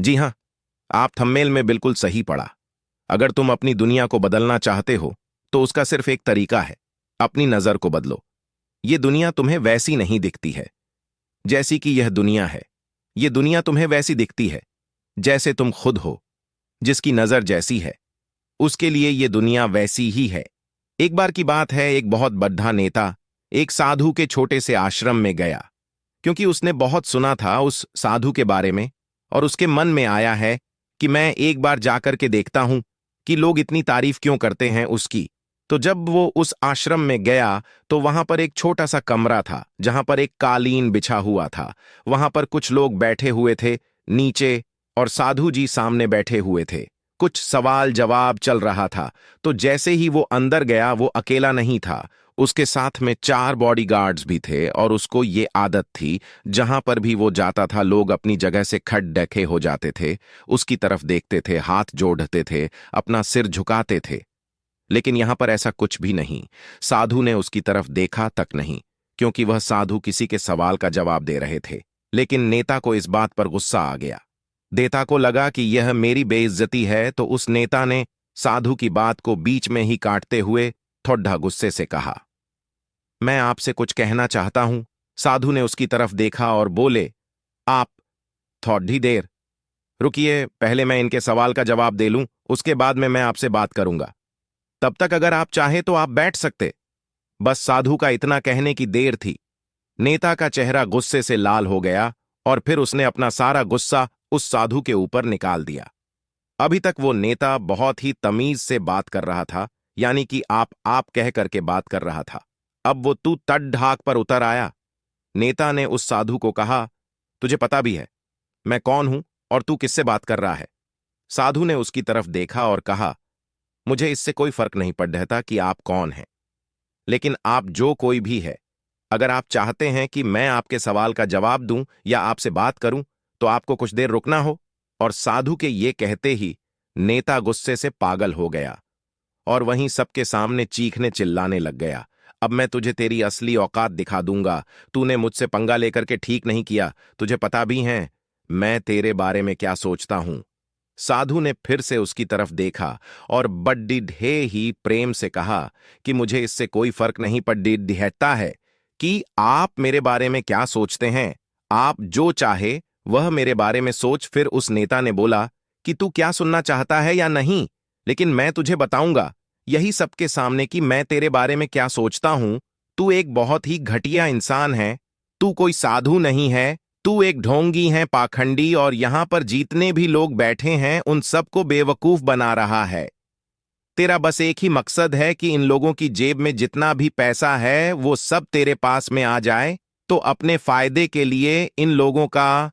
जी हाँ, आप थंबनेल में बिल्कुल सही पढ़ा। अगर तुम अपनी दुनिया को बदलना चाहते हो तो उसका सिर्फ एक तरीका है, अपनी नजर को बदलो। ये दुनिया तुम्हें वैसी नहीं दिखती है जैसी कि यह दुनिया है। ये दुनिया तुम्हें वैसी दिखती है जैसे तुम खुद हो। जिसकी नजर जैसी है उसके लिए ये दुनिया वैसी ही है। एक बार की बात है, एक बहुत बड़ा नेता एक साधु के छोटे से आश्रम में गया, क्योंकि उसने बहुत सुना था उस साधु के बारे में, और उसके मन में आया है कि मैं एक बार जाकर के देखता हूं कि लोग इतनी तारीफ क्यों करते हैं उसकी। तो जब वो उस आश्रम में गया तो वहां पर एक छोटा सा कमरा था जहां पर एक कालीन बिछा हुआ था। वहां पर कुछ लोग बैठे हुए थे नीचे, और साधु जी सामने बैठे हुए थे। कुछ सवाल जवाब चल रहा था। तो जैसे ही वो अंदर गया, वो अकेला नहीं था, उसके साथ में 4 बॉडीगार्ड्स भी थे, और उसको ये आदत थी जहां पर भी वो जाता था लोग अपनी जगह से खट डखे हो जाते थे, उसकी तरफ देखते थे, हाथ जोड़ते थे, अपना सिर झुकाते थे। लेकिन यहां पर ऐसा कुछ भी नहीं। साधु ने उसकी तरफ देखा तक नहीं, क्योंकि वह साधु किसी के सवाल का जवाब दे रहे थे। लेकिन नेता को इस बात पर गुस्सा आ गया। नेता को लगा कि यह मेरी बेइज्जती है, तो उस नेता ने साधु की बात को बीच में ही काटते हुए थोड़ा गुस्से से कहा, मैं आपसे कुछ कहना चाहता हूं। साधु ने उसकी तरफ देखा और बोले, आप थोड़ी देर रुकिए, पहले मैं इनके सवाल का जवाब दे लूं, उसके बाद में मैं आपसे बात करूंगा। तब तक अगर आप चाहे तो आप बैठ सकते। बस साधु का इतना कहने की देर थी। नेता का चेहरा गुस्से से लाल हो गया, और फिर उसने अपना सारा गुस्सा उस साधु के ऊपर निकाल दिया। अभी तक वो नेता बहुत ही तमीज से बात कर रहा था, यानी कि आप कह करके बात कर रहा था। अब वो तू तट ढाक पर उतर आया। नेता ने उस साधु को कहा, तुझे पता भी है मैं कौन हूं और तू किससे बात कर रहा है? साधु ने उसकी तरफ देखा और कहा, मुझे इससे कोई फर्क नहीं पड़ रहता कि आप कौन हैं। लेकिन आप जो कोई भी है, अगर आप चाहते हैं कि मैं आपके सवाल का जवाब दूं या आपसे बात करूं, तो आपको कुछ देर रुकना हो। और साधु के ये कहते ही नेता गुस्से से पागल हो गया, और वहीं सबके सामने चीखने चिल्लाने लग गया, अब मैं तुझे तेरी असली औकात दिखा दूंगा। तूने मुझसे पंगा लेकर के ठीक नहीं किया। तुझे पता भी है मैं तेरे बारे में क्या सोचता हूं। साधु ने फिर से उसकी तरफ देखा और बड्डी ढे ही प्रेम से कहा कि मुझे इससे कोई फर्क नहीं पड़ता है कि आप मेरे बारे में क्या सोचते हैं। आप जो चाहे वह मेरे बारे में सोच। फिर उस नेता ने बोला कि तू क्या सुनना चाहता है या नहीं, लेकिन मैं तुझे बताऊंगा यही सबके सामने कि मैं तेरे बारे में क्या सोचता हूं। तू एक बहुत ही घटिया इंसान है। तू कोई साधु नहीं है। तू एक ढोंगी है, पाखंडी, और यहां पर जितने भी लोग बैठे हैं उन सबको बेवकूफ बना रहा है। तेरा बस एक ही मकसद है कि इन लोगों की जेब में जितना भी पैसा है वो सब तेरे पास में आ जाए, तो अपने फायदे के लिए इन लोगों का